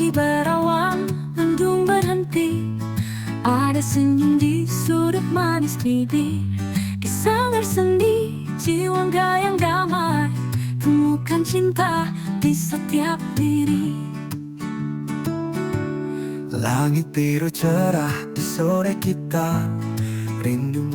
Pagi berawan, mendung berhenti. Ada senyum di sudut manis bibir. Di sanggar sendi, jiwa yang damai. Temukan cinta di setiap diri. Langit biru cerah di sore kita. Rindu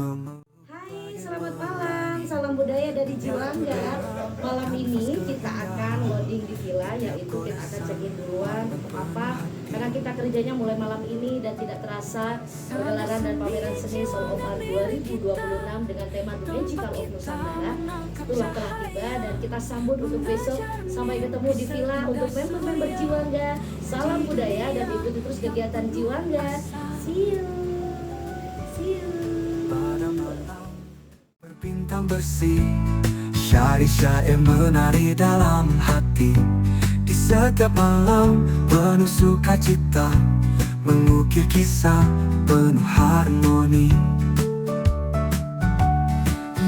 Hai, selamat malam. Salam budaya dari Jiwangga. Malam ini kita akan loading di villa, yaitu kita akan check-in duluan. Untuk apa? Karena kita kerjanya mulai malam ini dan tidak terasa pergelaran dan pameran seni Soul of Art 2026 dengan tema The Magical of Nusantara itulah telah tiba dan kita sambut untuk besok. Sampai ketemu di villa untuk member-member Jiwangga. Salam budaya dan ikuti terus kegiatan Jiwangga. See you. See you. pada malam berbintang bersih. Syair-syair menari dalam hati. Di setiap malam penuh sukacita, mengukir kisah penuh harmoni.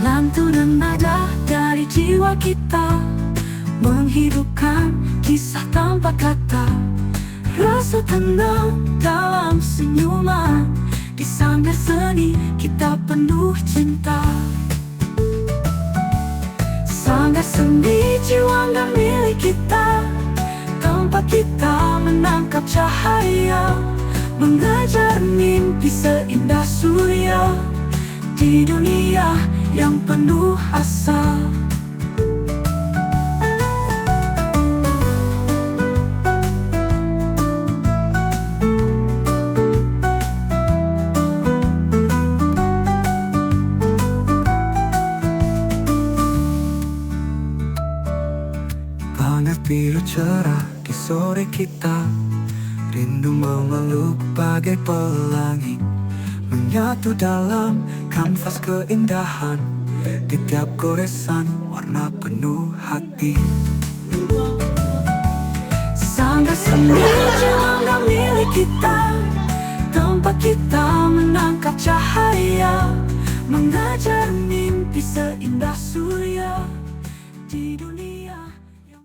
Lantunan nada dari jiwa kita, menghidupkan kisah tanpa kata. Rasa tenang dalam senyuman. Di sanggar seni kita penuh cinta. Sanggar seni Jiwangga milik kita, tempat kita menangkap cahaya, mengejar mimpi seindah surya di dunia yang penuh asa. Langit biru cerah di sore kita. Rindu memeluk bagai pelangi, menyatu dalam kanvas keindahan. Di tiap goresan warna penuh hati. Sanggar seni Jiwangga milik kita, tempat kita menangkap cahaya, mengejar mimpi seindah surya di dunia yang...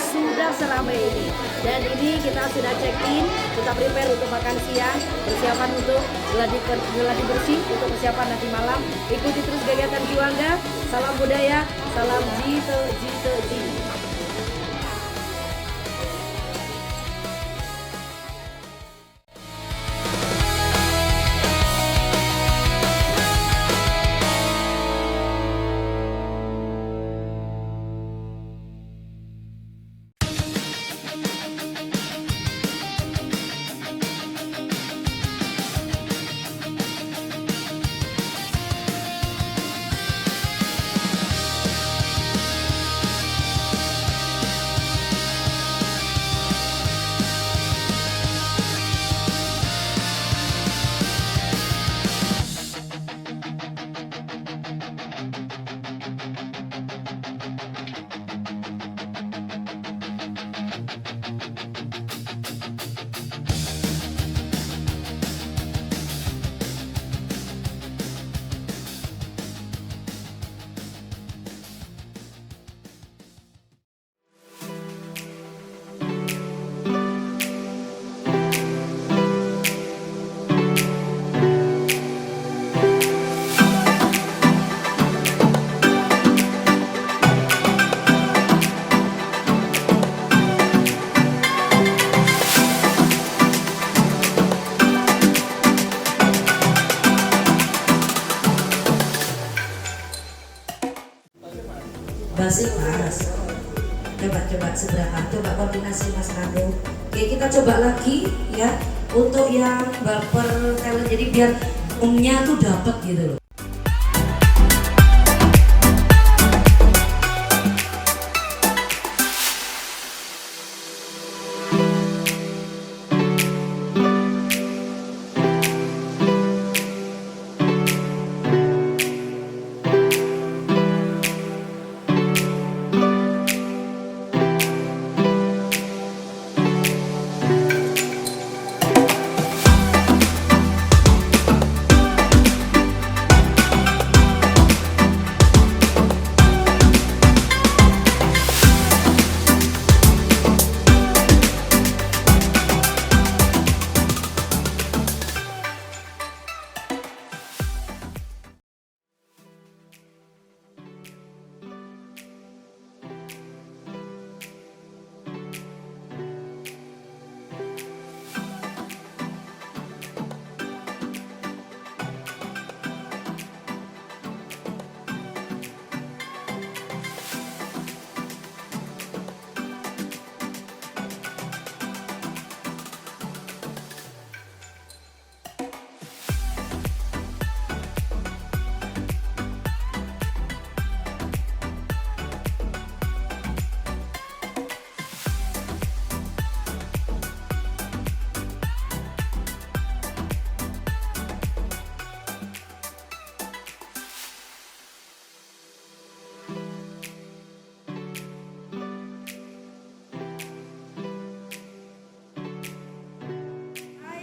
Sudah seramai ini dan ini kita sudah check in, kita prepare untuk makan siang, persiapan untuk geladi bersih untuk persiapan nanti malam. Ikuti terus kegiatan Jiwangga. Salam budaya, salam Jito Jito Ji. Basil mas. Coba seberapa, coba koordinasi Mas Rado. Oke, kita coba lagi ya untuk yang baper talent, jadi biar umnya tuh dapet gitu loh.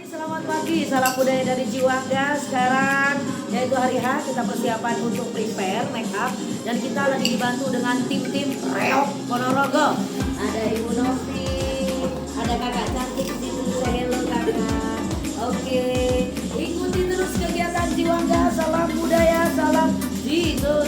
Selamat pagi, salam budaya dari Jiwangga. Sekarang yaitu hari H, kita persiapan untuk prepare make up dan kita lagi dibantu dengan tim Reok Ponorogo. Ada Ibu Novi, ada kakak cantik di situ. Say hello kakak. Oke, ikuti terus kegiatan Jiwangga. Salam budaya, salam Jido.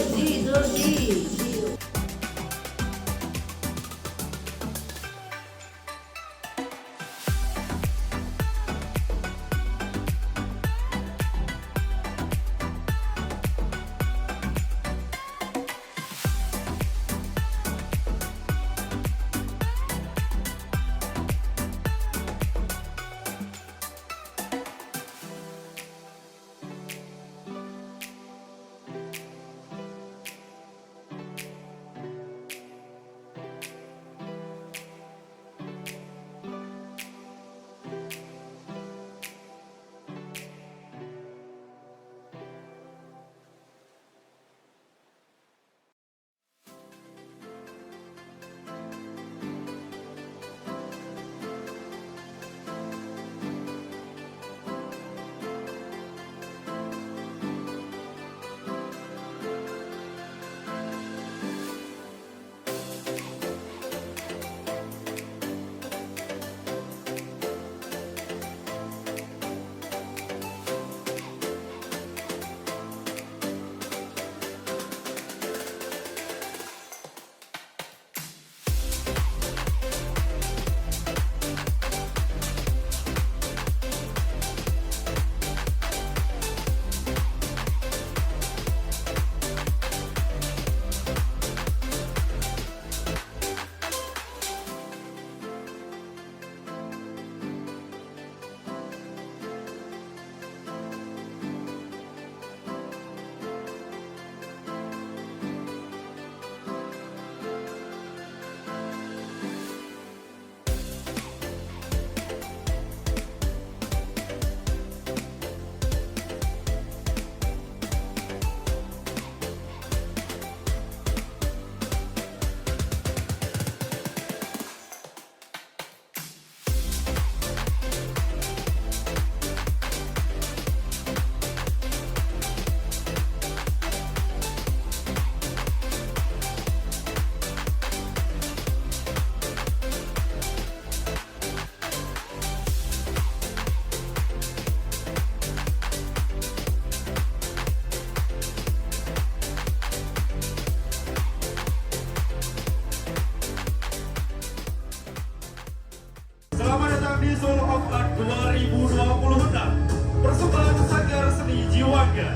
di Solo of Art 2026 Persembahan Sanggar Seni Jiwangga.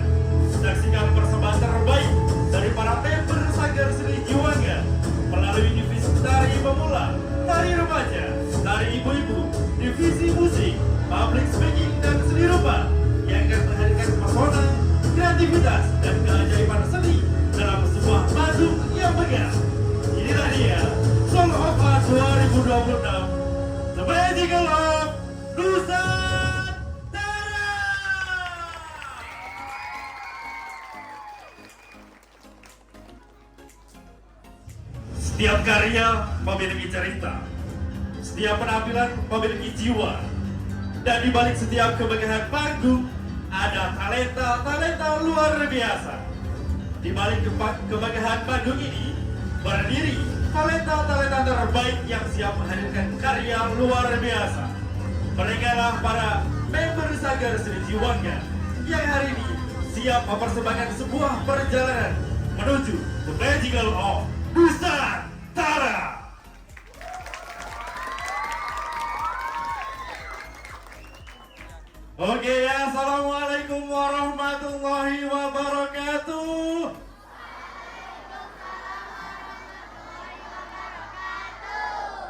Saksikan persembahan terbaik dari para member Sanggar Seni Jiwangga kreativitas dan keajaiban seni dalam sebuah madu yang megah. Inilah dia Soul of Art 2026, The Magical of Nusantara. Setiap karya memiliki cerita, setiap penampilan memiliki jiwa, dan di balik setiap kemegahan panggung ada talenta luar biasa. Di balik kemegahan panggung ini berdiri talenta terbaik yang siap menghadirkan karya luar biasa. Mereka lah para member Sanggar Seni Jiwangga yang hari ini siap mempersembahkan sebuah perjalanan menuju The Magical of Nusantara. Oke ya, assalamualaikum warahmatullahi wabarakatuh.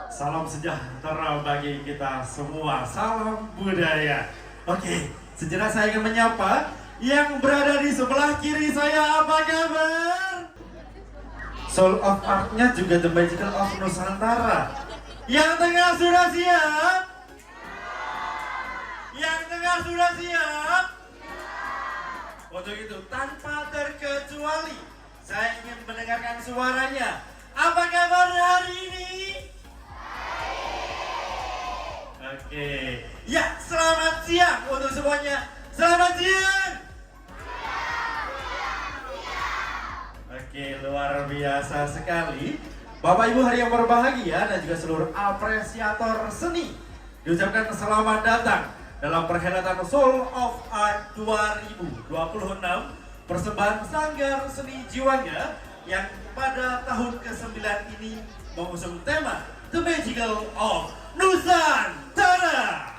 Salam sejahtera bagi kita semua, salam budaya. Oke, sejenak saya akan menyapa yang berada di sebelah kiri saya. Apa kabar? Soul of Art-nya juga The Magical of Nusantara. Yang tengah sudah siap? Yang tengah sudah siap? Untuk itu, tanpa terkecuali, saya ingin mendengarkan suaranya. Apa kabar hari ini? Oke, ya selamat siang untuk semuanya. Selamat siang. Oke, luar biasa sekali. Bapak Ibu hari yang berbahagia dan juga seluruh apresiator seni, diucapkan selamat datang dalam perhelatan Soul of Art 2026, persembahan Sanggar Seni Jiwangga yang pada tahun ke-9 ini mengusung tema The Magical of Nusantara.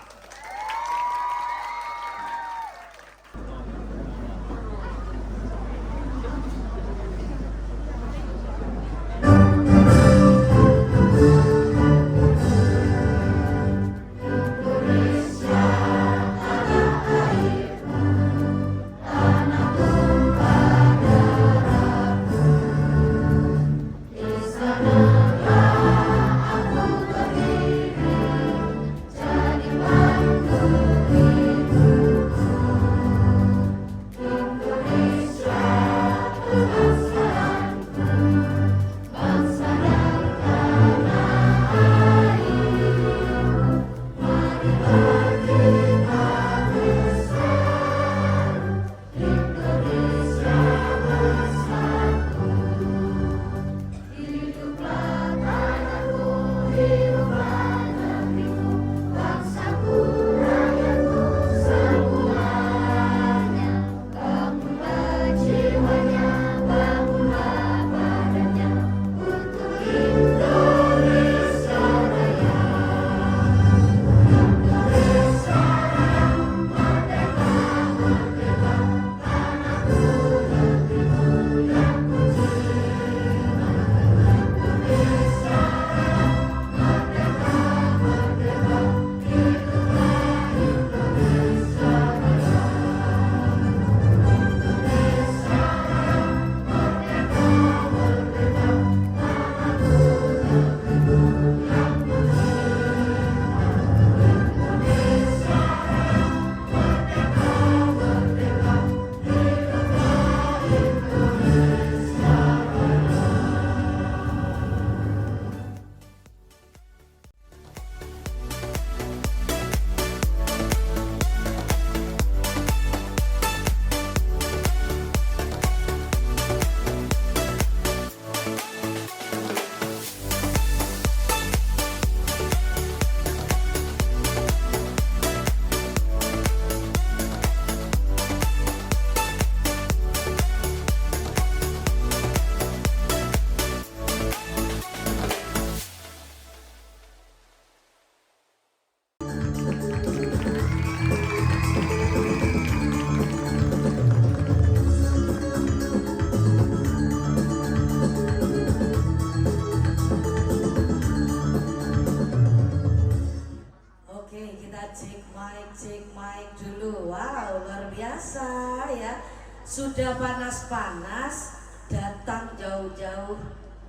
Cek mic dulu. Wow, luar biasa ya. Sudah panas-panas, datang jauh-jauh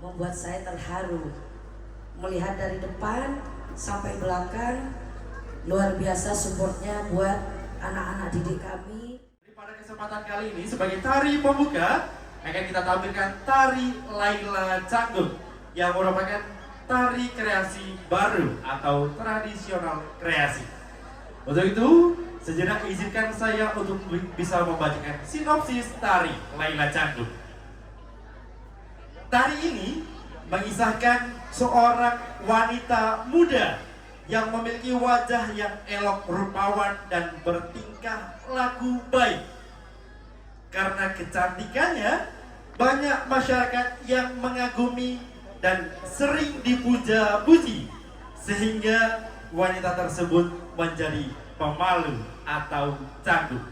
membuat saya terharu. Melihat dari depan sampai belakang, luar biasa supportnya buat anak-anak didik kami. Pada kesempatan kali ini sebagai tari pembuka akan kita tampilkan tari Laila Canggung yang merupakan tari kreasi baru atau tradisional kreasi. Untuk itu, sejenak izinkan saya untuk bisa membacakan sinopsis tari Laila Canggung. Tari ini mengisahkan seorang wanita muda yang memiliki wajah yang elok rupawan dan bertingkah laku baik. Karena kecantikannya, banyak masyarakat yang mengagumi dan sering dipuja-puji, sehingga wanita tersebut menjadi pemalu atau canggung.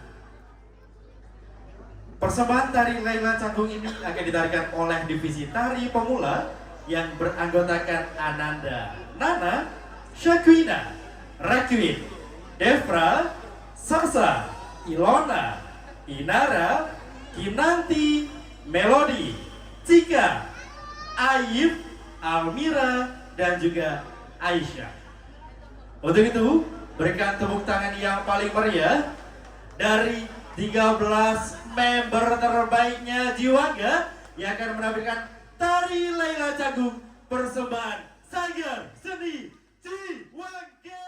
Persembahan tari Laila Canggung ini akan ditarikan oleh divisi tari pemula yang beranggotakan Ananda, Nana, Syakwina, Rakwin, Devra, Sasa, Ilona, Inara, Kinanti, Melody, Cika, Aib, Almira, dan juga Aisyah. Untuk itu, berikan tepuk tangan yang paling meriah dari 13 member terbaiknya Jiwangga yang akan menampilkan tari Laila Canggung persembahan Sanggar Seni Jiwangga.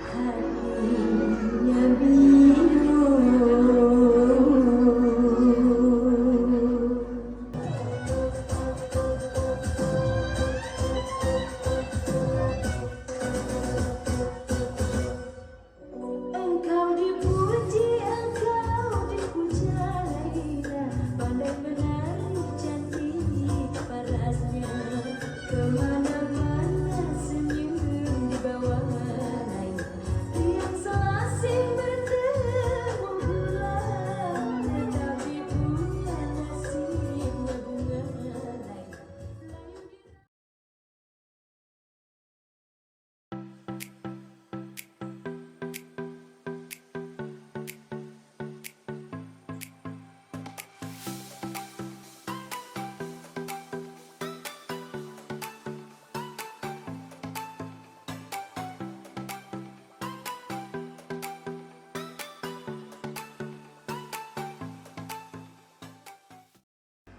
Hatinya biru, engkau dipuji, engkau dipuja Laila, pandai menari cantik parasnya, kemana-mana senyum di bawah Laila, yang selasih bertemu bulan, tetapi punya nasib berbunga Laila.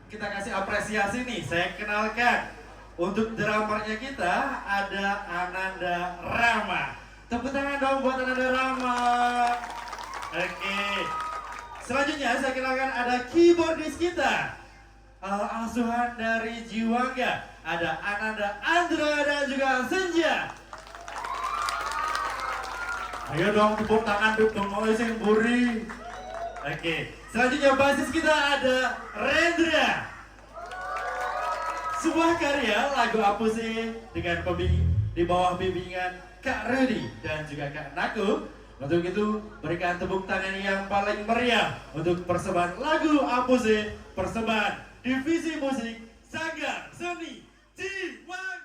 Kita kasih apresiasi nih, saya kenalkan. Untuk drummernya kita ada Ananda Rama. Tepuk tangan dong buat Ananda Rama. Oke. Selanjutnya saya kenalkan ada keyboardis kita, asuhan dari Jiwangga. Ada Ananda Andra dan juga Senja. Ayo dong tepuk tangan dukung sing buri. Oke, selanjutnya basis kita ada Rendra. Sebuah karya lagu Apuse dengan di bawah bimbingan Kak Rudy dan juga Kak Naku. Untuk itu berikan tepuk tangan yang paling meriah untuk persembahan lagu Apuse, persembahan divisi musik Sanggar Seni Jiwangga.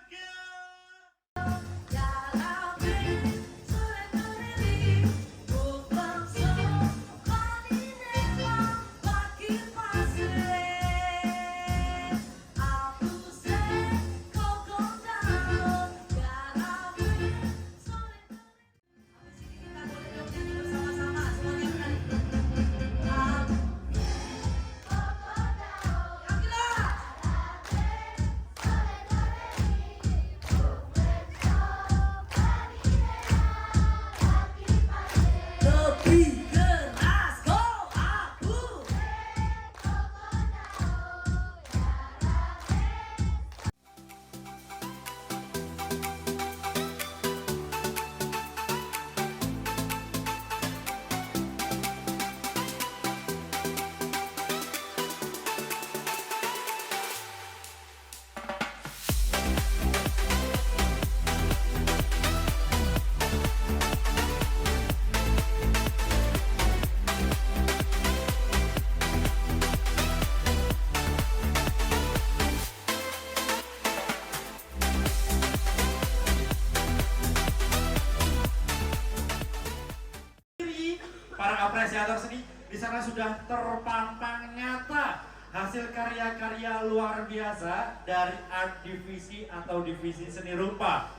apresiator seni, di sana sudah terpampang nyata hasil karya-karya luar biasa dari art divisi atau divisi seni rupa.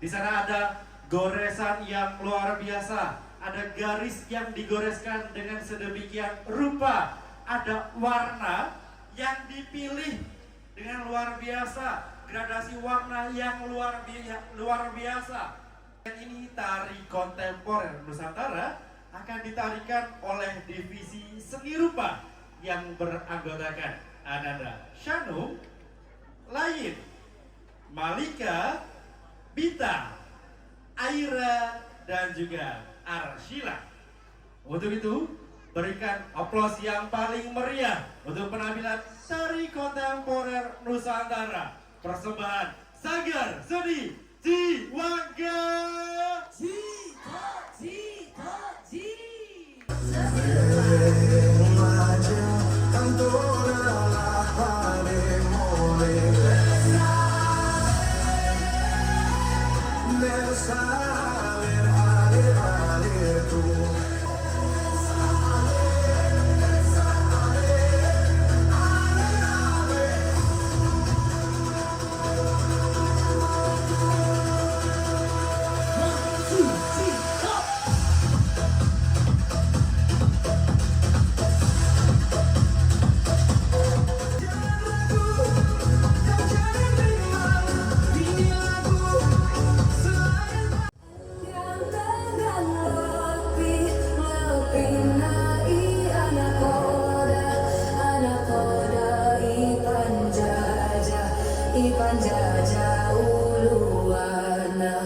Di sana ada goresan yang luar biasa, ada garis yang digoreskan dengan sedemikian rupa, ada warna yang dipilih dengan luar biasa, gradasi warna yang luar biasa. Dan ini tari kontemporer Nusantara akan ditarikan oleh divisi seni rupa yang beranggotakan Ananda Shanum, Lain, Malika, Bita, Aira, dan juga Arshila. Untuk itu, berikan aplaus yang paling meriah untuk penampilan tari kontemporer Nusantara, persembahan Sanggar Seni Ciwangga. Ipan jajah uluana.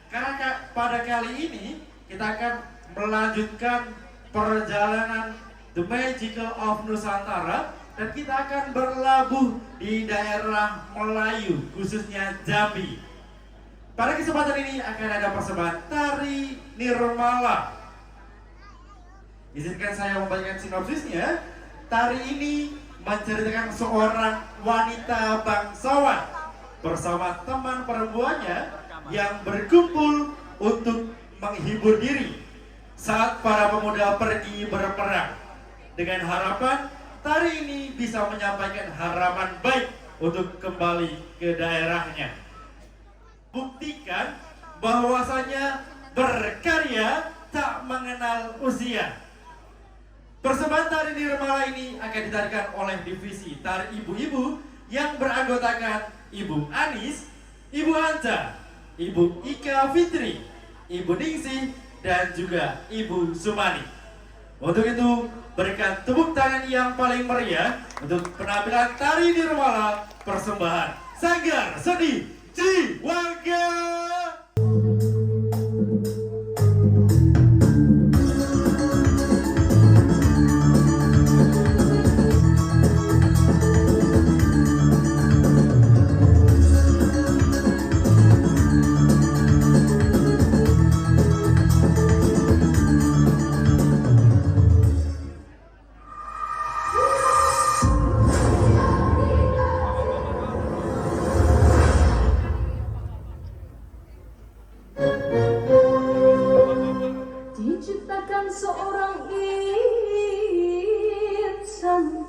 Karena pada kali ini kita akan melanjutkan perjalanan The Magical of Nusantara, dan kita akan berlabuh di daerah Melayu, khususnya Jambi. Pada kesempatan ini akan ada persembahan tari Nirmala. Izinkan saya membacakan sinopsisnya. Tari ini menceritakan seorang wanita bangsawan bersama teman perempuannya yang berkumpul untuk menghibur diri saat para pemuda pergi berperang. Dengan harapan tari ini bisa menyampaikan harapan baik untuk kembali ke daerahnya. Buktikan bahwasanya berkarya tak mengenal usia. Persembahan tari Nirmala ini akan ditarikan oleh divisi tari ibu-ibu yang beranggotakan Ibu Anis, Ibu Anta, Ibu Ika Fitri, Ibu Ningsih, dan juga Ibu Sumani. Untuk itu, berikan tepuk tangan yang paling meriah untuk penampilan tari Nirmala persembahan Sanggar Seni Ciwangga. Diciptakan seorang insan,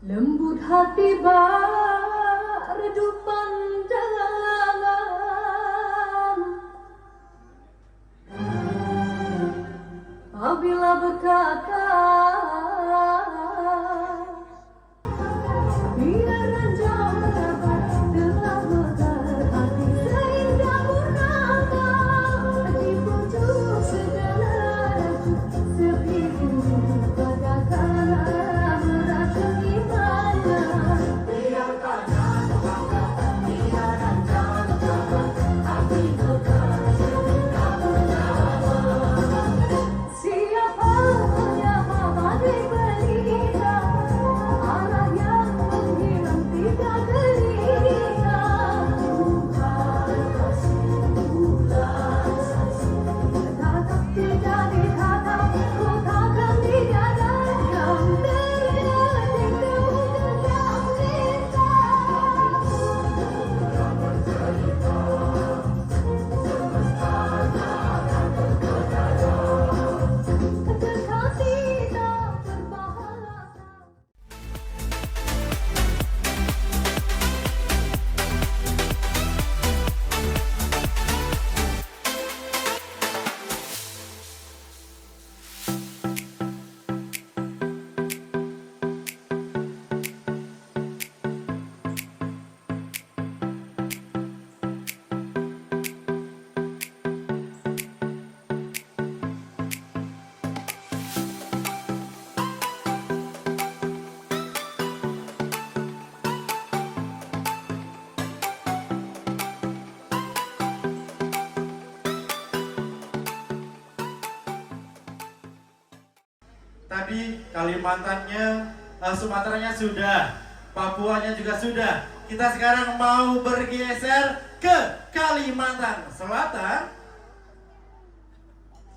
lembut hati redup pandangan. Apabila berkata biar ranjang dapat telah mekar hati seindah purnama, di pucuk segala raju sepi rindu katakanlah meracuni mana. Biarkan biar ranjang dapat hati mekar seindah purnama. Siapa yang mati berita, anak yang menghilang tidak gerita. Bukan kasih, bukan saksi, tatap tidak ditatap, ku takkan digadangkan. Terdetik temukan yang cinta. tadi Kalimantannya, Sumateranya sudah, Papuanya juga sudah. Kita sekarang mau bergeser ke Kalimantan Selatan.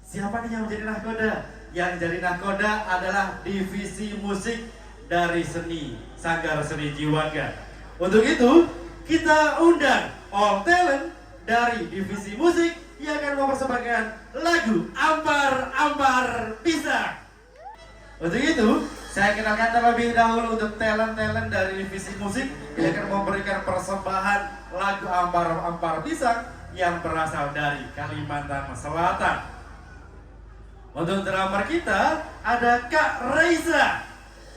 Siapa nih yang menjadi nahkoda? Yang jadi nahkoda adalah divisi musik dari seni Sanggar Seni Jiwangga. Untuk itu, kita undang all talent dari divisi musik yang akan mempersembahkan lagu Ampar-Ampar Pisang. Untuk itu, saya kenalkan terlebih dahulu untuk talent-talent dari divisi musik yang akan memberikan persembahan lagu Ampar-Ampar Pisang yang berasal dari Kalimantan Selatan. Untuk drummer kita ada Kak Raisa.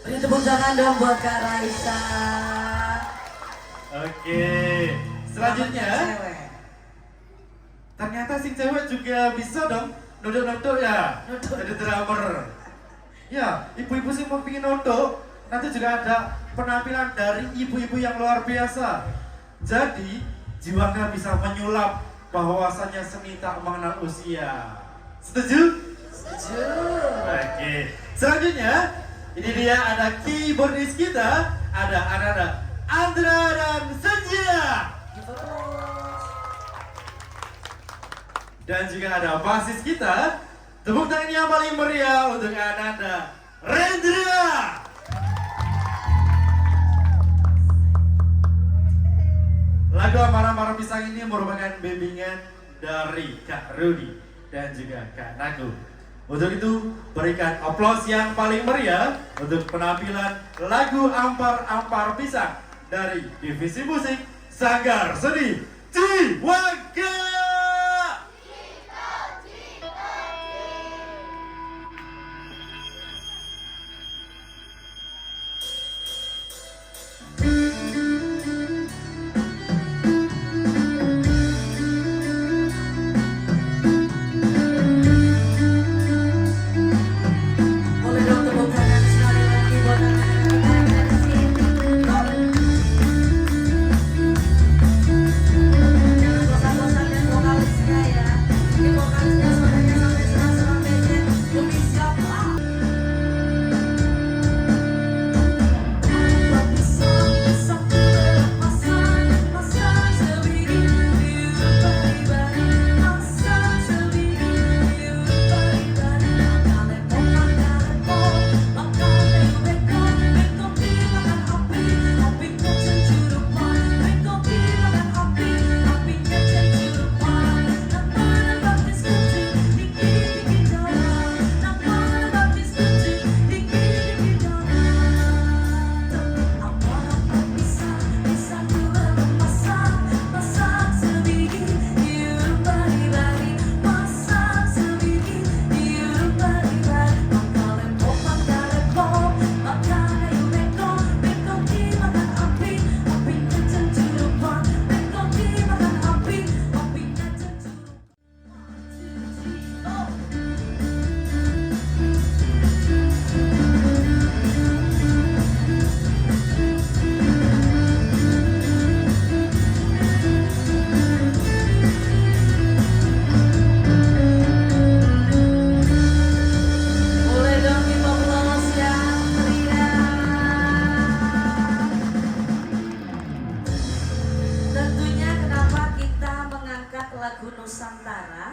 Beri tepuk tangan dong buat Kak Raisa. Oke, selanjutnya Cewek. ternyata si cewek juga bisa dong nodok-nodok ya, jadi drummer. Ya, ibu-ibu sih mau pingin nodok, nanti juga ada penampilan dari ibu-ibu yang luar biasa. Jadi, Jiwangga bisa menyulap bahwasannya seni tak mengenal usia. Setuju? Setuju. Oke, selanjutnya ini dia ada keyboardis kita, ada Ananda, Andra dan Senja. Dan juga ada basis kita. Tepuk tangan yang paling meriah untuk Ananda Rendra. Lagu Ampar-Ampar Pisang ini merupakan bimbingan dari Kak Rudi dan juga Kak Nagu. Untuk itu, berikan aplaus yang paling meriah untuk penampilan lagu Ampar-Ampar Pisang dari divisi musik Sanggar Seni Jiwangga. Boleh dong tepuk tangan sekali lagi buat anak-anak dari sini. Jangan bosan-bosan lihat vokalisnya ya. Ini vokalisnya suaranya sampai serang-serang becek. Demi siapa? Boleh dong kita aplaus yang meriah. Tentunya kenapa kita mengangkat lagu Nusantara?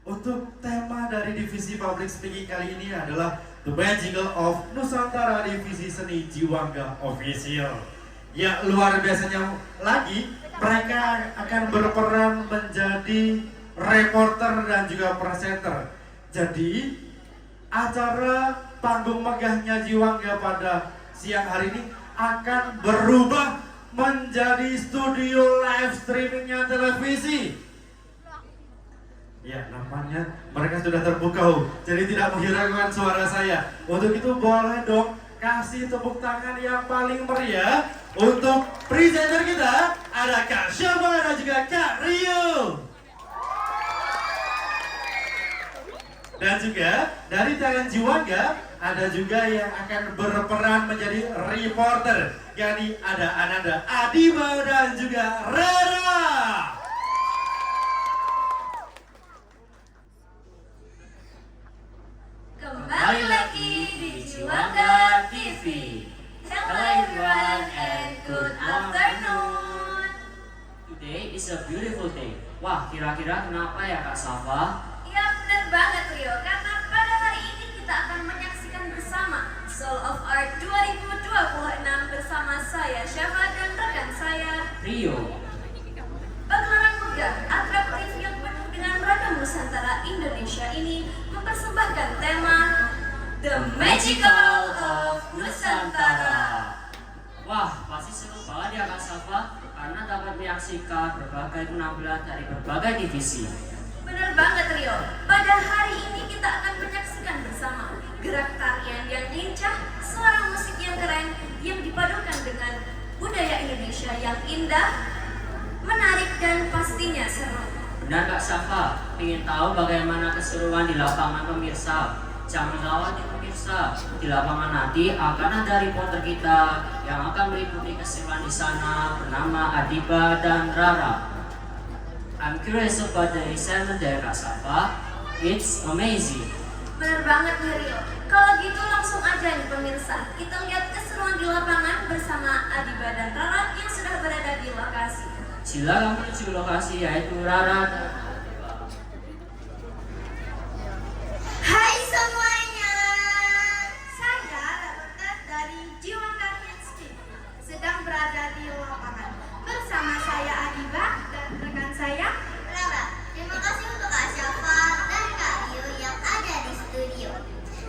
Untuk tema dari divisi public speaking kali ini adalah The Magical of Nusantara Divisi Seni Jiwangga Official. Ya, luar biasanya lagi, mereka akan berperan menjadi reporter dan juga presenter. Jadi, acara panggung megahnya Jiwangga pada siang hari ini akan berubah menjadi studio live streamingnya televisi. Ya, nampaknya mereka sudah terpukau, jadi tidak menghiraukan suara saya. Untuk itu boleh dong kasih tepuk tangan yang paling meriah untuk presenter kita, ada Kak Syama dan juga Kak Rio. Dan juga dari tangan Jiwangga ada juga yang akan berperan menjadi reporter, yakni ada Ananda Adiba dan juga Rera. Kembali lagi di beautiful day. Wah, kira-kira kenapa ya Kak Safa? Ya benar banget Rio, karena pada hari ini kita akan menyaksikan bersama Soul of Art 2026 bersama saya Syafa dan rekan saya Rio. Pagelaran megah, atraktif yang penuh dengan ragam Nusantara Indonesia ini mempersembahkan tema The Magical of Nusantara. Wah, pasti seru banget ya Kak Safa, karena dapat menyaksikan berbagai penampilan dari berbagai divisi. Benar banget Rio, pada hari ini kita akan menyaksikan bersama gerak tarian yang lincah, suara musik yang keren yang dipadukan dengan budaya Indonesia yang indah, menarik dan pastinya seru. Benar Kak Safa, ingin tahu bagaimana keseruan di lapangan pemirsa? Jangan khawatir pemirsa, di lapangan nanti akan ada reporter kita yang akan meliputi keseruan di sana bernama Adiba dan Rara. I'm curious about the excitement there Kak Safa. It's amazing. Benar banget nih Rio. Kalau gitu langsung aja nih pemirsa, kita lihat keseruan di lapangan bersama Adiba dan Rara yang sudah berada di lokasi. Silakan menuju lokasi yaitu Rara dan Hai semuanya, saya reporter dari Jiwangga Kids Team sedang berada di lapangan bersama saya Adiba dan rekan saya Rara, terima kasih untuk Kak Syafa dan Kak Rio yang ada di studio.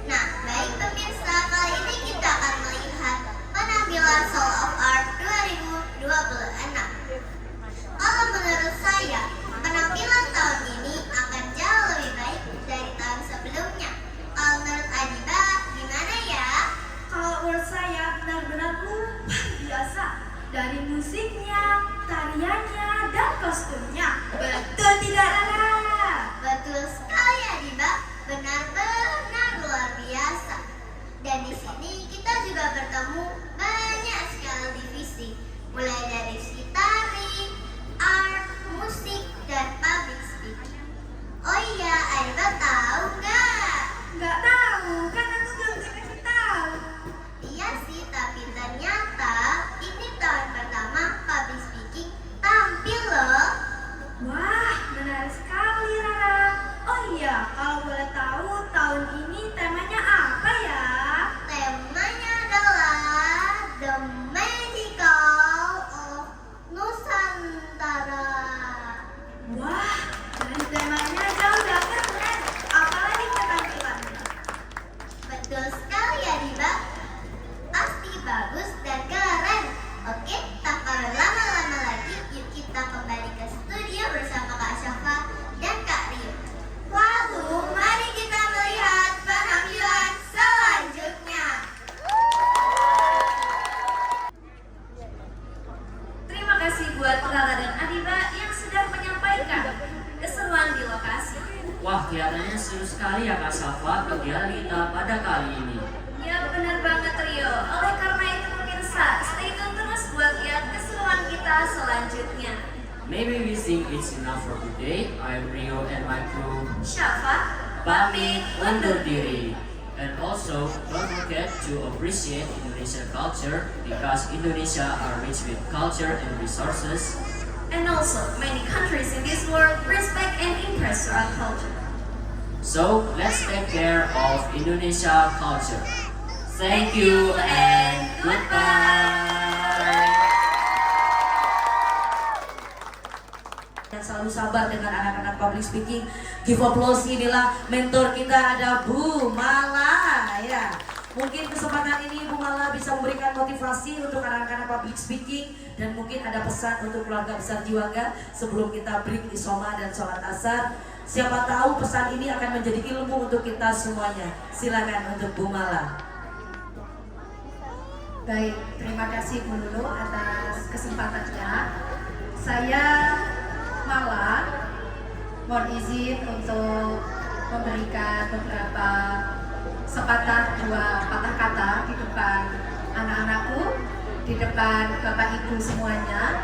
Nah, baik pemirsa, kali ini kita akan melihat penampilan Soul of Art 2026. Kalau menurut saya, penampilan tahun ini akan jauh lebih baik dari tahun sebelumnya. Kalau menurut Adiba, gimana ya? Kalau menurut saya benar-benar luar biasa dari musiknya, tariannya, dan kostumnya. Betul tidak Rara? Betul sekali Adiba, benar-benar luar biasa. Dan di sini kita juga bertemu banyak sekali divisi, mulai dari si tari, art, musik, dan public speaking. Oh iya, Adiba tahu nggak? Nggak tahu, kan aku belum dikasih tahu. Iya sih, tapi ternyata ini tahun pertama public speaking tampil loh. Wah, menarik sekali Rara. Oh iya, kalau boleh tahu tahun ini temanya apa ya? Temanya adalah The Magical of Nusantara. Wah, dari temanya jauh dan keren. Apalagi penampilannya? Betul sekali ya Diba. Pasti bagus dan keren. Oke, tanpa berlama-lama lagi, yuk kita kembali ke studio bersama Kak Syafa dan Kak Rio. Lalu, mari kita melihat penampilan selanjutnya. Terima kasih buat Rara dan Adiba yang sudah menyampaikan keseruan di lokasi. wah, kelihatannya seru sekali ya Kak Safa kegiatan kita pada kali ini. Ya benar banget Rio. Oleh karena itu pemirsa, stay tune terus buat lihat keseruan kita selanjutnya. Maybe we think it's enough for today. I'm Rio and my crew Syafa, pamit undur diri. And also, don't forget to appreciate Indonesian culture because Indonesia are rich with culture and resources. and also many countries in this world respect and impress our culture. So, let's take care of Indonesia culture. Thank you and goodbye. Dan selalu sabar dengan anak-anak public speaking. Give applause, inilah mentor kita, ada Bu Mala ya. Mungkin kesempatan ini Bu Mala bisa memberikan motivasi untuk anak-anak public speaking dan mungkin ada pesan untuk keluarga besar Jiwangga sebelum kita break isoma dan sholat asar. Siapa tahu pesan ini akan menjadi ilmu untuk kita semuanya. Silakan untuk Bu Mala. Baik, terima kasih Bu Lulu atas kesempatannya. Saya Mala mohon izin untuk memberikan beberapa sepatah dua patah kata di depan anak-anakku, di depan Bapak Ibu semuanya.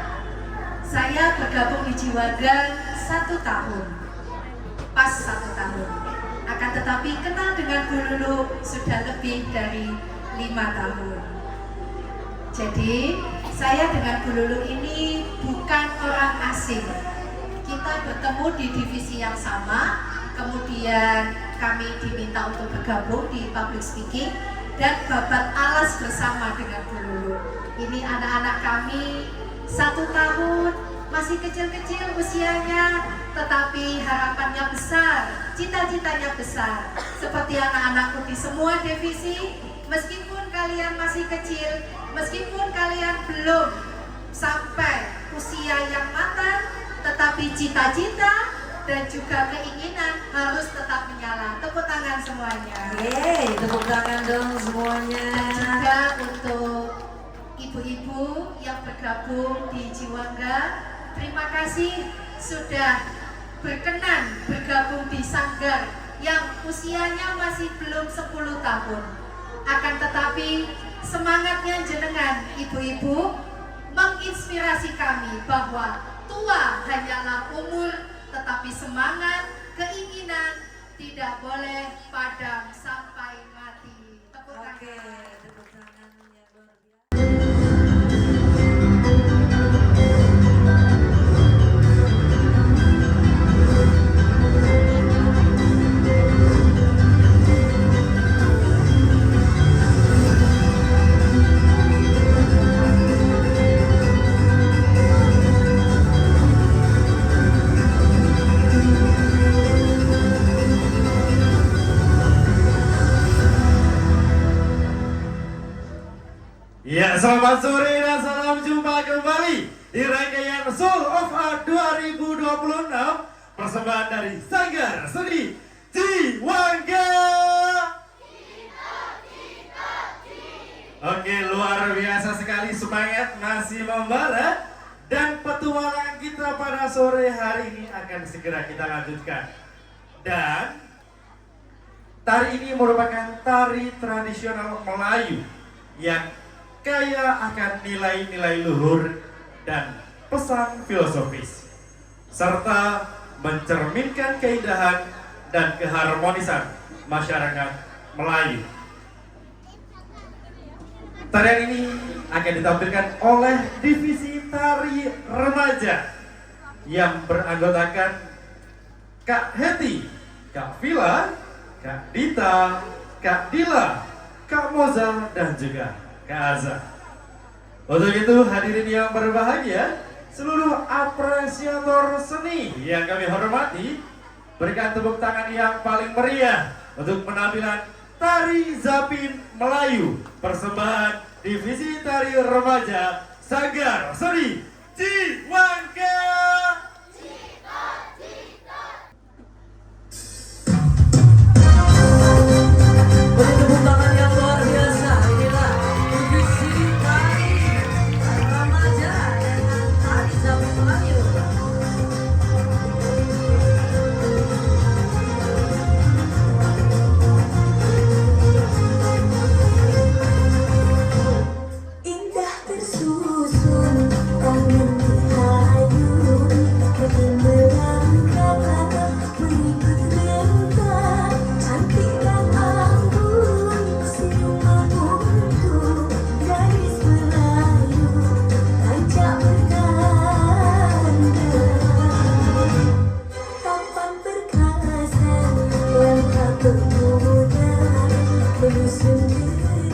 Saya bergabung di Jiwangga 1 tahun, pas 1 tahun. Akan tetapi kenal dengan Bu Lulu sudah lebih dari 5 tahun. Jadi saya dengan Bu Lulu ini bukan orang asing. bertemu di divisi yang sama, kemudian kami diminta untuk bergabung di public speaking dan babat alas bersama dengan Bu Lulu. Ini anak-anak kami 1 tahun, masih kecil-kecil usianya, tetapi harapannya besar, cita-citanya besar. Seperti anak-anakku di semua divisi, meskipun kalian masih kecil, meskipun kalian belum sampai usia yang matang, tetapi cita-cita dan juga keinginan harus tetap menyala. Tepuk tangan semuanya. Yeay, tepuk tangan dong semuanya. Juga untuk ibu-ibu yang bergabung di Jiwangga, terima kasih sudah berkenan bergabung di Sanggar yang usianya masih belum 10 tahun. Akan tetapi semangatnya jenengan ibu-ibu menginspirasi kami bahwa tua hanyalah umur, tetapi semangat, keinginan tidak boleh padam sampai mati. Tepuk tangan. Oke, tepuk tangan yang luar biasa. Ya, selamat sore dan salam jumpa kembali di rangkaian Soul of Art 2026, persembahan dari Sanggar Seni Jiwangga. Oke, luar biasa sekali, semangat masih membara dan petualangan kita pada sore hari ini akan segera kita lanjutkan. Dan tari ini merupakan tari tradisional Melayu yang kaya akan nilai-nilai luhur dan pesan filosofis, serta mencerminkan keindahan dan keharmonisan masyarakat Melayu. Tarian ini akan ditampilkan oleh divisi tari remaja yang beranggotakan Kak Heti, Kak Vila, Kak Dita, Kak Dila, Kak Moza, dan juga Kak Azza. Untuk itu hadirin yang berbahagia, seluruh apresiator seni yang kami hormati, berikan tepuk tangan yang paling meriah untuk penampilan Tari Zapin Melayu, persembahan divisi tari remaja Sanggar Seni Jiwangga. Beri tepuk tangan yang luar biasa. Inilah divisi tari remaja dengan Tari Zapin Melayu. Indah tersusun tangan dihayun, kaki melangkah mengikut rentang, cantik dan anggun, senyum membentuk garis Melayu, tancap bertanda. Tampan perkasa, langkah pemuda, menyusun diri.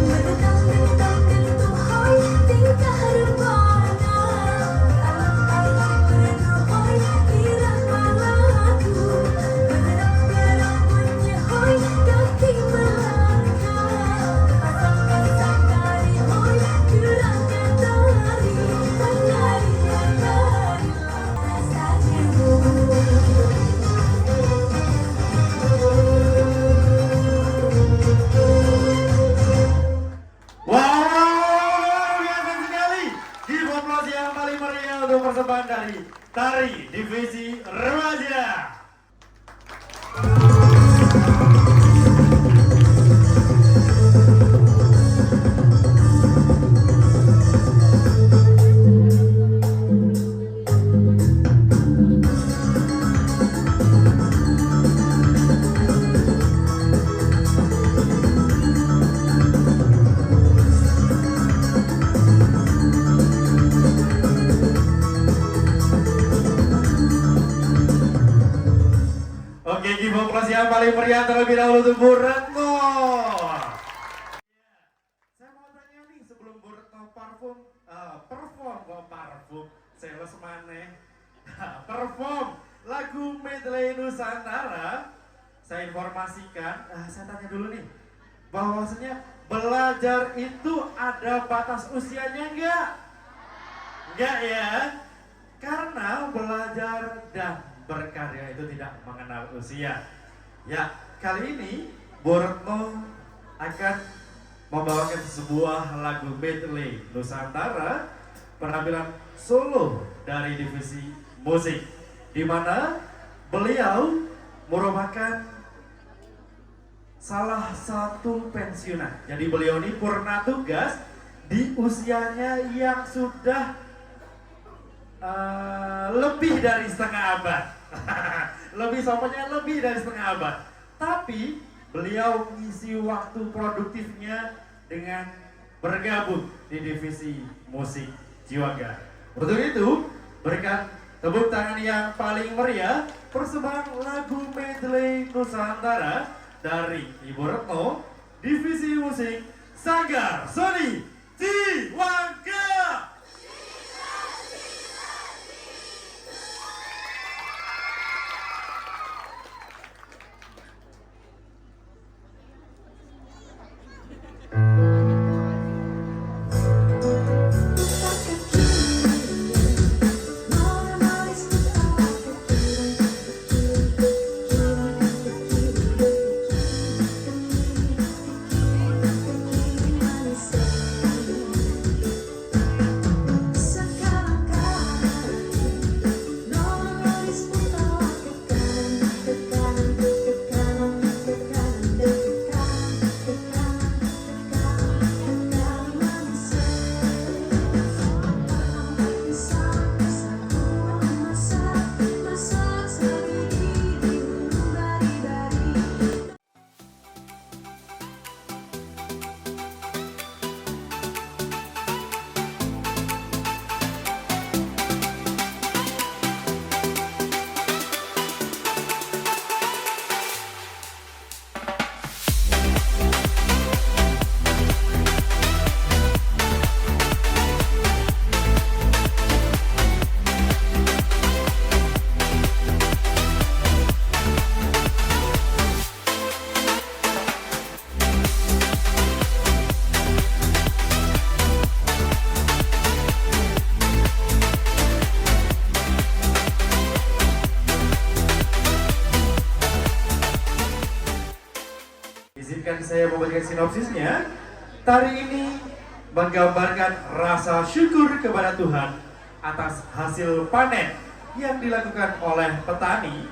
Berdentang-dentang gentuhoi tingkah rempana, alang-alang berdohoi irama lagu, bergerak-gerak menyehoi kaki melangkah, pasang-pasang tari hoi curahkan tari, menari-menari rasa jiwa. Wow, luar biasa sekali. Give applause yang paling meriah untuk persembahan dari Tari Divisi Remaja. paling meriah terlebih dahulu untuk Bu Retno. Saya mau tanya nih sebelum Bu Retno perform, sales maneh, perform lagu medley Nusantara, saya informasikan, saya tanya dulu nih, bahwasanya belajar itu ada batas usianya enggak? Enggak ya? Karena belajar dan berkarya itu tidak mengenal usia. Ya, kali ini Bu Retno akan membawakan sebuah lagu medley Nusantara, penampilan solo dari divisi musik, di mana beliau merupakan salah satu pensiunan. Jadi beliau ini purna tugas di usianya yang sudah lebih dari setengah abad. Lebih dari setengah abad. Tapi beliau mengisi waktu produktifnya dengan bergabung di divisi musik Jiwaga. Untuk itu, berikan tepuk tangan yang paling meriah persembahan lagu medley Nusantara dari Ibu Retno, divisi musik Sanggar Seni Jiwaga. Izinkan saya memberikan sinopsisnya. Tari ini menggambarkan rasa syukur kepada Tuhan atas hasil panen yang dilakukan oleh petani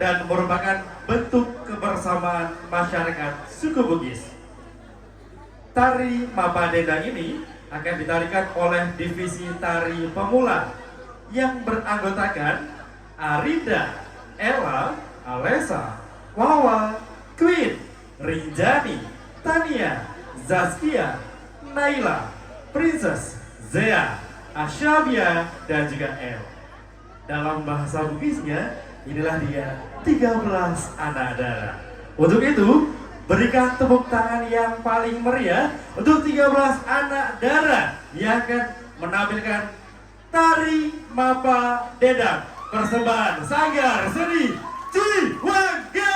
dan merupakan bentuk kebersamaan masyarakat suku Bugis. Tari Mapa Dendang ini akan ditarikan oleh divisi tari pemula yang beranggotakan Arinda, Ella, Alessa, Wawa, Queen, Rinjani, Tania, Zaskia, Naila, Princess, Zea, Ashabia, dan juga El. Dalam bahasa Bugisnya, inilah dia 13 anak darah. Untuk itu, berikan tepuk tangan yang paling meriah untuk 13 anak darah yang akan menampilkan Tari Mapa Dendang, persembahan Sanggar Seni Jiwaga.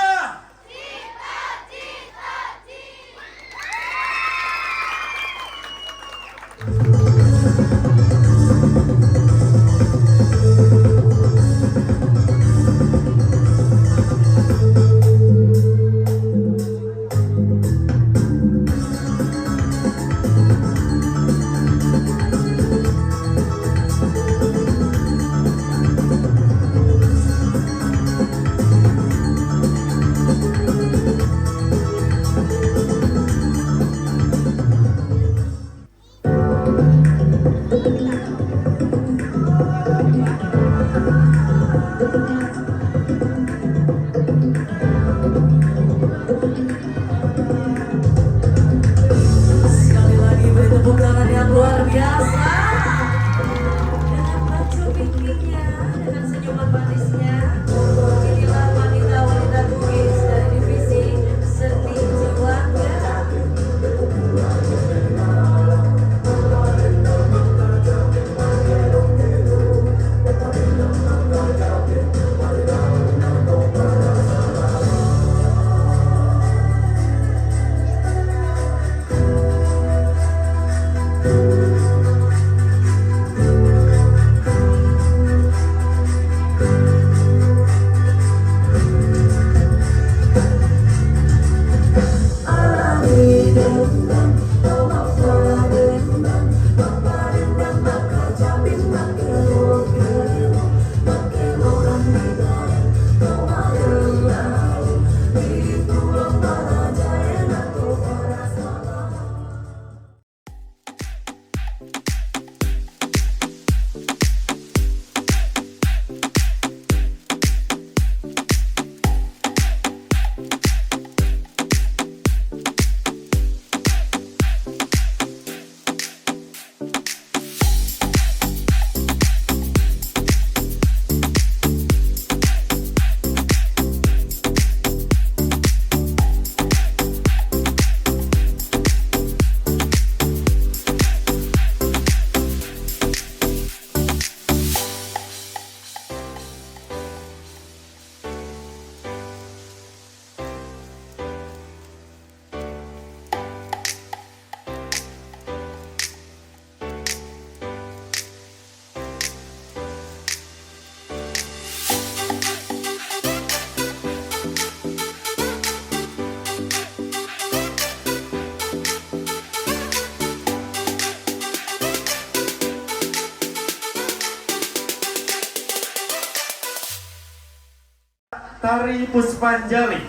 Tari Puspanjali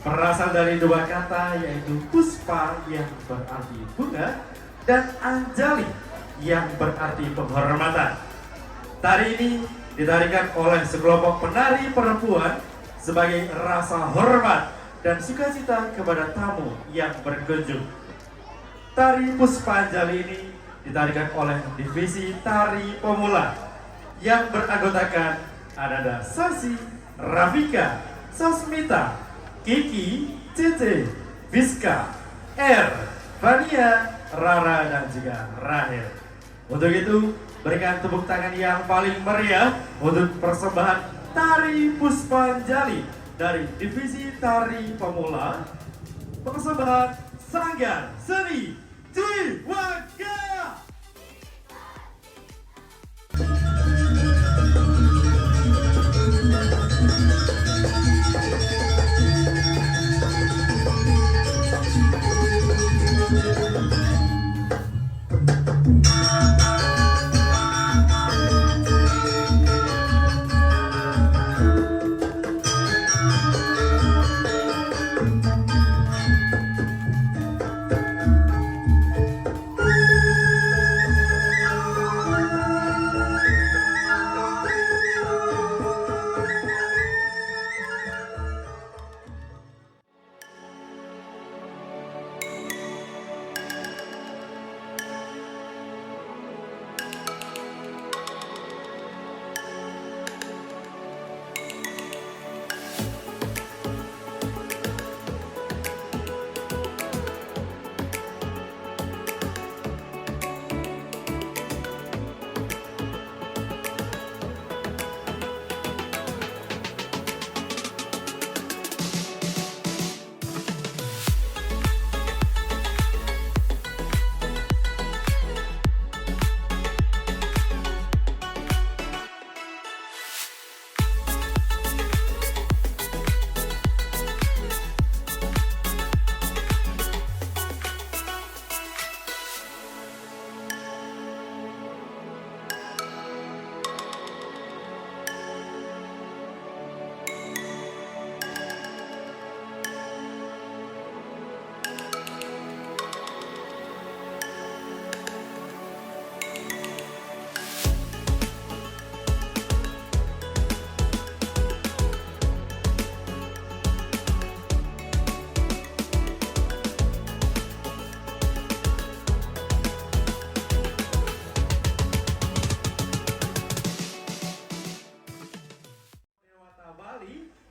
berasal dari dua kata yaitu puspa yang berarti bunga dan anjali yang berarti penghormatan. Tari ini ditarikan oleh sekelompok penari perempuan sebagai rasa hormat dan sukacita kepada tamu yang berkunjung. Tari Puspanjali ini ditarikan oleh divisi tari pemula yang beranggotakan ada Sasi, Rafika, Sasmita, Kiki, Cece, Viska, R, Vania, Rara, dan juga Rahel. Untuk itu, berikan tepuk tangan yang paling meriah untuk persembahan Tari Puspanjali dari Divisi Tari Pemula, persembahan Sanggar Seni Jiwaga.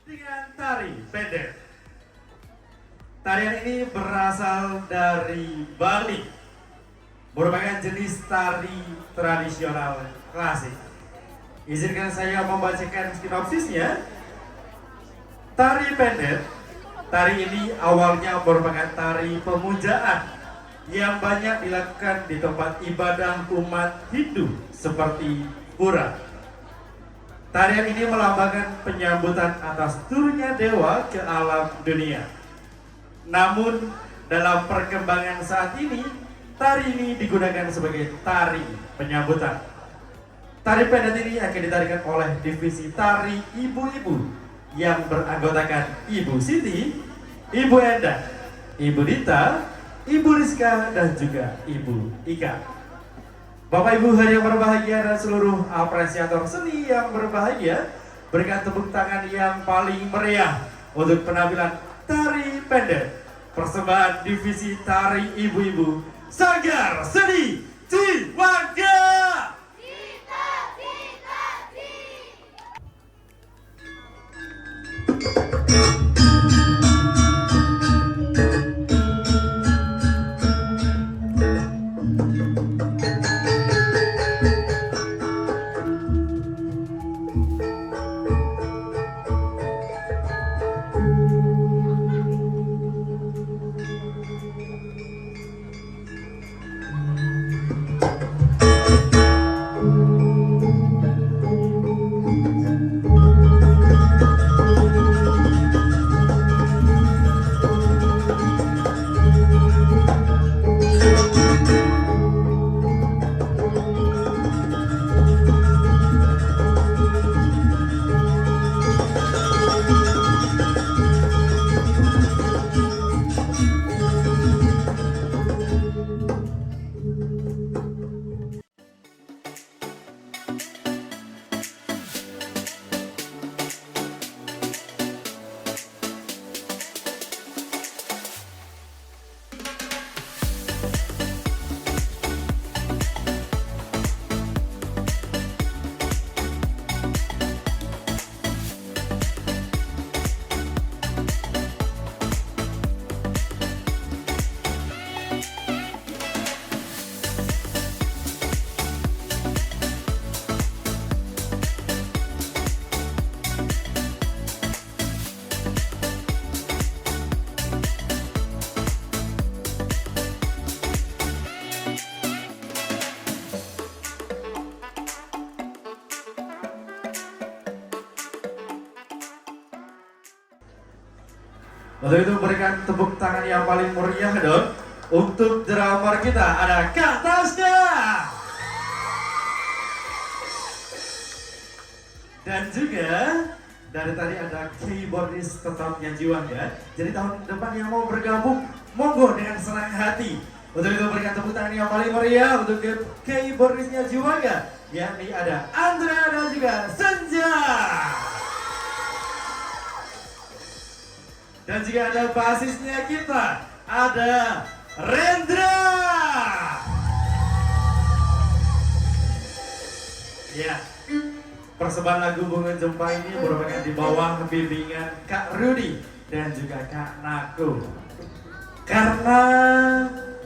Dengan tari pendek. Tarian ini berasal dari Bali, merupakan jenis tari tradisional klasik. Izinkan saya membacakan sinopsisnya. Tari pendek. Tari ini awalnya merupakan tari pemujaan yang banyak dilakukan di tempat ibadah umat Hindu seperti pura. Tarian ini melambangkan penyambutan atas turunnya dewa ke alam dunia. Namun dalam perkembangan saat ini, tari ini digunakan sebagai tari penyambutan. Tari pendek ini akan ditarikan oleh divisi tari ibu-ibu yang beranggotakan Ibu Siti, Ibu Enda, Ibu Dita, Ibu Rizka, dan juga Ibu Ika. Bapak Ibu hari yang berbahagia dan seluruh apresiator seni yang berbahagia, berikan tepuk tangan yang paling meriah untuk penampilan tari pendek persembahan divisi tari ibu-ibu Sanggar Seni Jiwangga. Untuk itu berikan tepuk tangan yang paling meriah dong untuk drummer kita, ada Kak Tasya. Dan juga dari tadi ada keyboardis tetapnya Jiwangga. Jadi tahun depan yang mau bergabung, monggo dengan senang hati. Untuk itu berikan tepuk tangan yang paling meriah untuk keyboardisnya Jiwangga, yakni ada Andra dan juga Senja. Dan juga ada basisnya kita, ada Rendra. Ya, persembahan lagu Bunga Jempa ini merupakan di bawah bimbingan Kak Rudy dan juga Kak Nako. Karena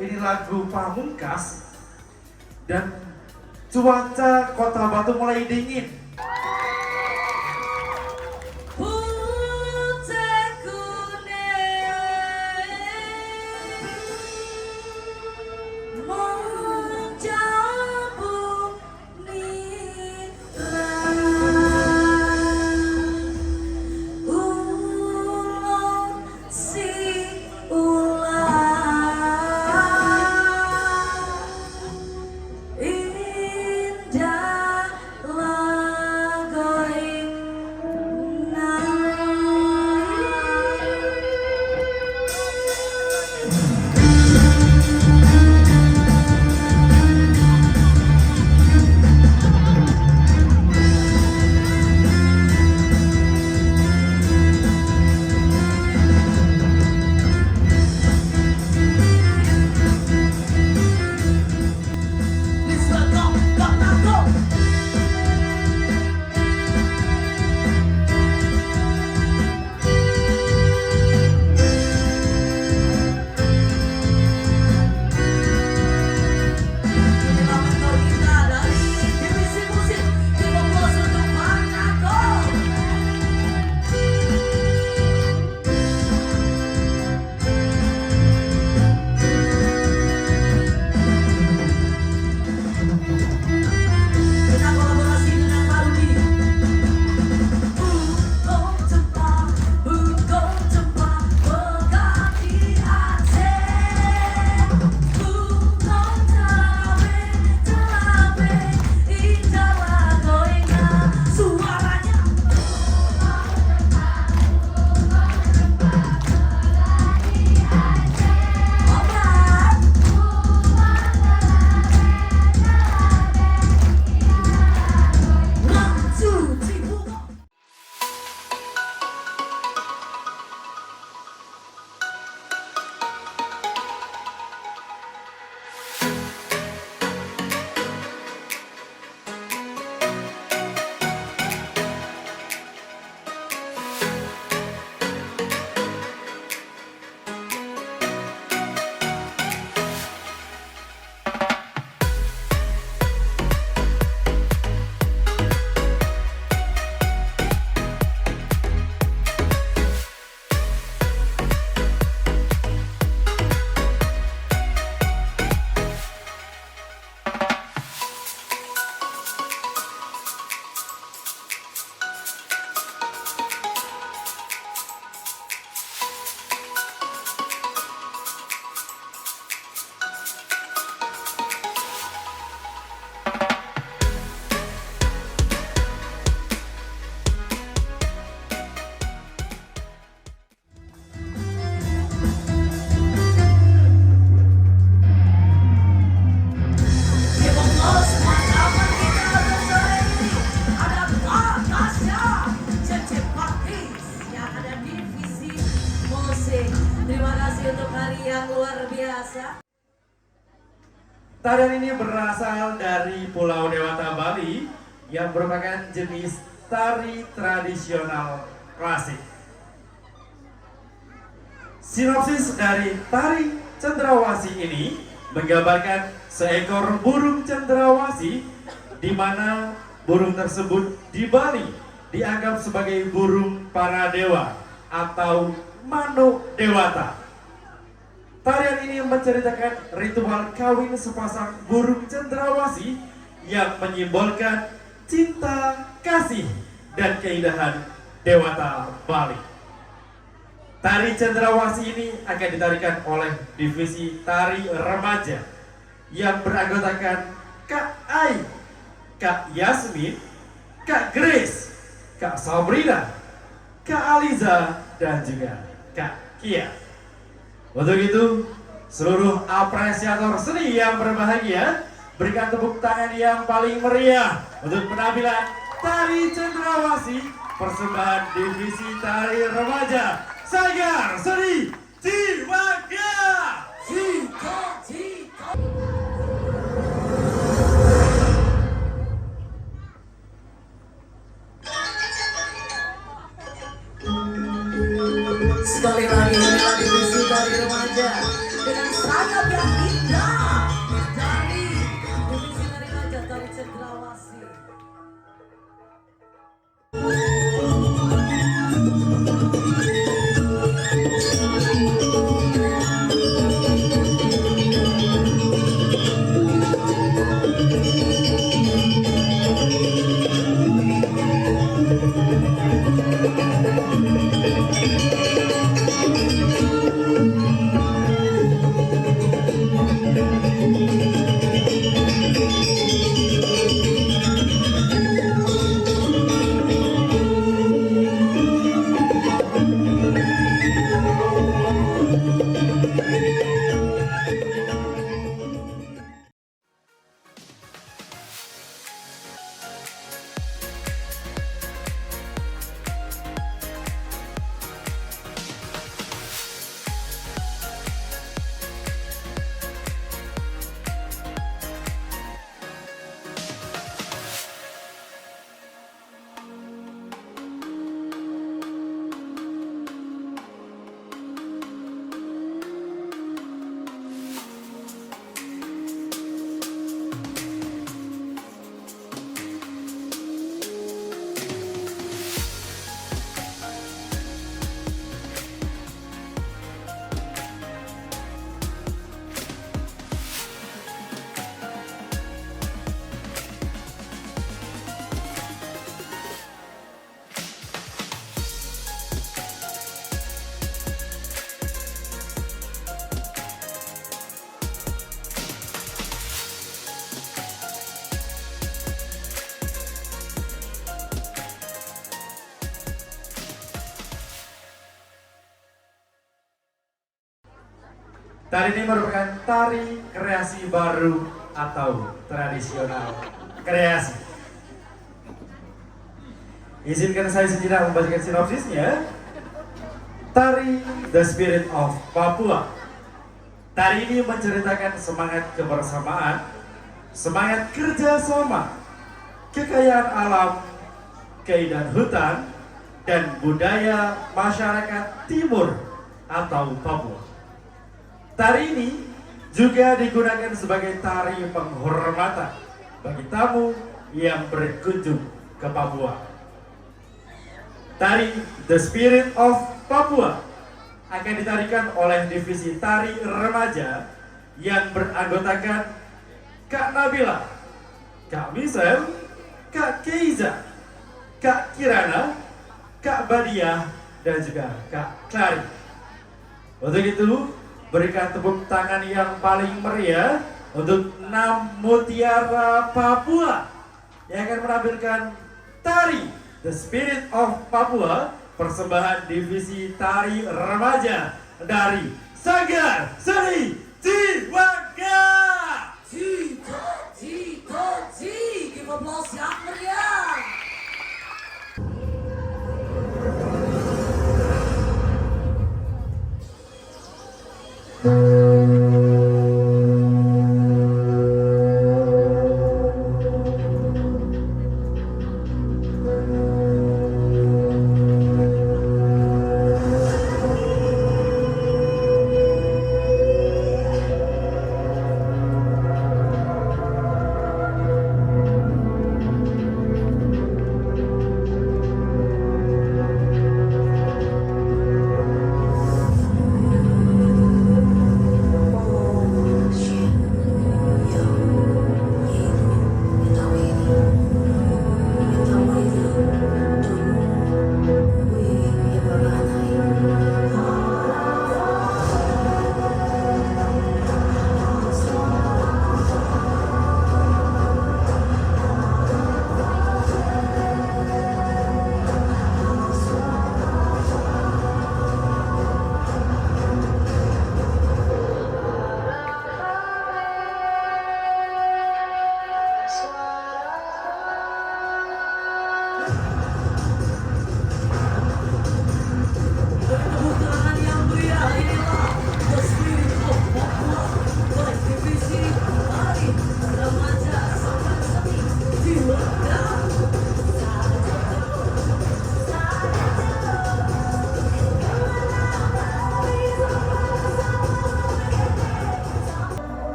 ini lagu pamungkas dan cuaca Kota Batu mulai dingin. Indah Tarian ini berasal dari Pulau Dewata, Bali, yang merupakan jenis tari tradisional klasik. Sinopsis dari tari cendrawasih ini menggambarkan seekor burung cendrawasih di mana burung tersebut di Bali dianggap sebagai burung para dewa atau Mano Dewata. Tarian ini menceritakan ritual kawin sepasang burung cendrawasih yang menyimbolkan cinta, kasih, dan keindahan Dewata Bali. Tari cendrawasih ini akan ditarikan oleh divisi tari remaja yang beranggotakan Kak Ai, Kak Yasmin, Kak Grace, Kak Sabrina, Kak Aliza, dan juga Kak Kia. Untuk itu, seluruh apresiator seni yang berbahagia, berikan tepuk tangan yang paling meriah untuk penampilan tari cendrawasih persembahan divisi tari remaja Sanggar Seni Ciwangga. Sekali lagi inilah divisi tari remaja dengan sayap yang indah dari divisi tari remaja tari cendrawasih. Tari ini merupakan tari kreasi baru atau tradisional kreasi. Izinkan saya sejenak membacakan sinopsisnya. Tari The Spirit of Papua. Tari ini menceritakan semangat kebersamaan, semangat kerjasama, kekayaan alam, keindahan hutan, dan budaya masyarakat timur atau Papua. Tari ini juga digunakan sebagai tari penghormatan bagi tamu yang berkunjung ke Papua. Tari The Spirit of Papua akan ditarikan oleh divisi tari remaja yang beranggotakan Kak Nabila, Kak Michelle, Kak Keiza, Kak Kirana, Kak Badiah, dan juga Kak Clary. Untuk itu, berikan tepuk tangan yang paling meriah untuk 6 Mutiara Papua yang akan menampilkan tari The Spirit of Papua, persembahan divisi tari remaja dari Sanggar Seni Ciwangga. Give applause yang meriah.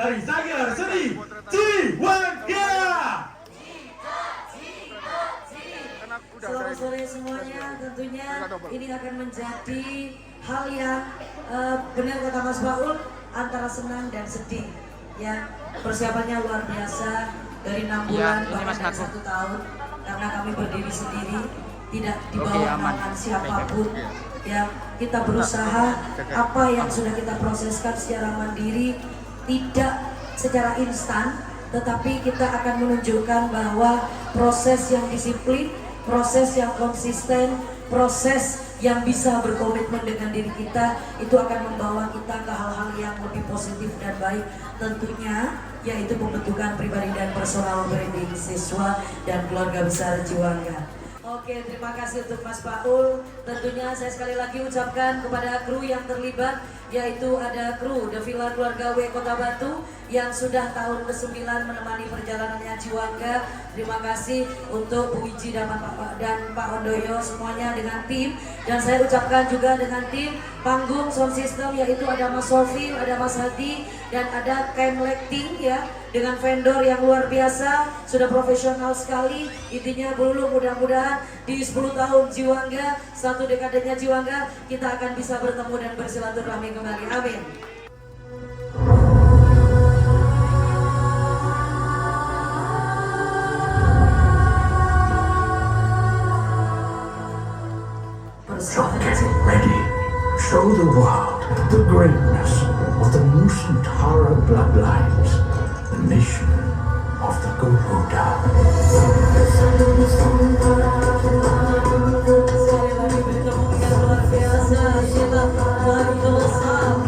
dari Sanggar Seni Jiwangga. Selamat sore semuanya. Tentunya ini akan menjadi hal yang benar kata Mas Paul, antara senang dan sedih. Ya, persiapannya luar biasa dari 6 bulan bahkan 1 tahun, karena kami berdiri sendiri, tidak di bawah naungan siapapun. Ya, kita berusaha apa yang sudah kita proseskan secara mandiri, tidak secara instan, tetapi kita akan menunjukkan bahwa proses yang disiplin, proses yang konsisten, proses yang bisa berkomitmen dengan diri kita, itu akan membawa kita ke hal-hal yang lebih positif dan baik tentunya, yaitu pembentukan pribadi dan personal branding siswa dan keluarga besar Jiwangga. Oke, terima kasih untuk Mas Paul. Tentunya saya sekali lagi ucapkan kepada kru yang terlibat, yaitu ada kru The Villa Keluarga W Kota Batu yang sudah tahun ke-9 menemani perjalanannya Jiwangga. Terima kasih untuk Bu Iji dan Pak Ondoyo semuanya dengan tim. Dan saya ucapkan juga dengan tim panggung sound system, yaitu ada Mas Sofi, ada Mas Hadi, dan ada KM Lighting ya, dengan vendor yang luar biasa, sudah profesional sekali. Intinya Bululu, mudah-mudahan di 10 tahun Jiwangga, 1 dekadenya Jiwangga, kita akan bisa bertemu dan bersilaturahmi kembali. Amin. So get ready. Show the world the greatness of the Nusantara bloodlines, the nation of the Garuda. Sekali lagi bertemu yang luar biasa, kita luar biasa,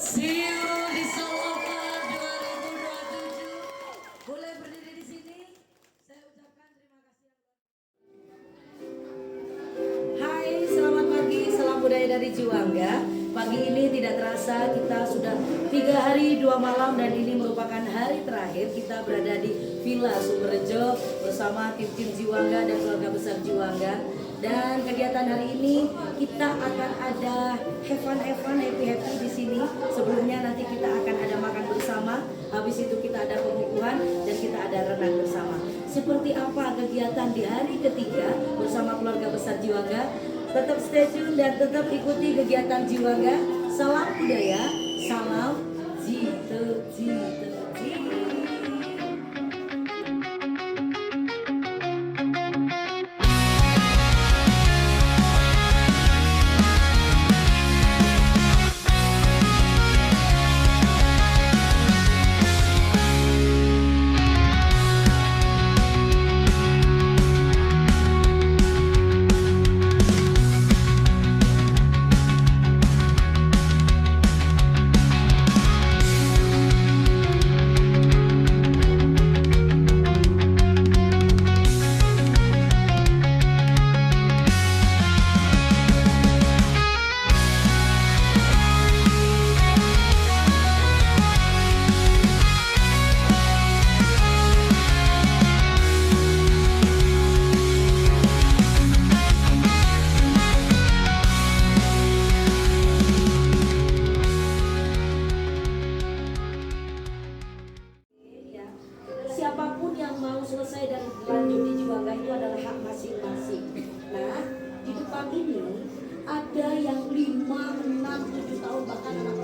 See you di Soloka 2027. Boleh berdiri di sini. Saya ucapkan terima kasih. Hai, selamat pagi, salam budaya dari Juangga. Pagi ini tidak terasa kita sudah 3 hari 2 malam dan ini merupakan hari terakhir kita berada di Villa Sumberjo bersama tim-tim Juangga dan keluarga besar Juangga. Dan kegiatan hari ini kita akan ada have fun, happy di sini. Sebelumnya nanti kita akan ada makan bersama, habis itu kita ada pengukuhan dan kita ada renang bersama. Seperti apa kegiatan di hari ketiga bersama keluarga besar Juangga? Tetap stay tune dan tetap ikuti kegiatan Juangga. Salam budaya, salam Jito. Siapapun yang mau selesai dan lanjut di Juangga itu adalah hak masing-masing. Nah, di depan ini ada yang 5, 6, 7 tahun bahkan anak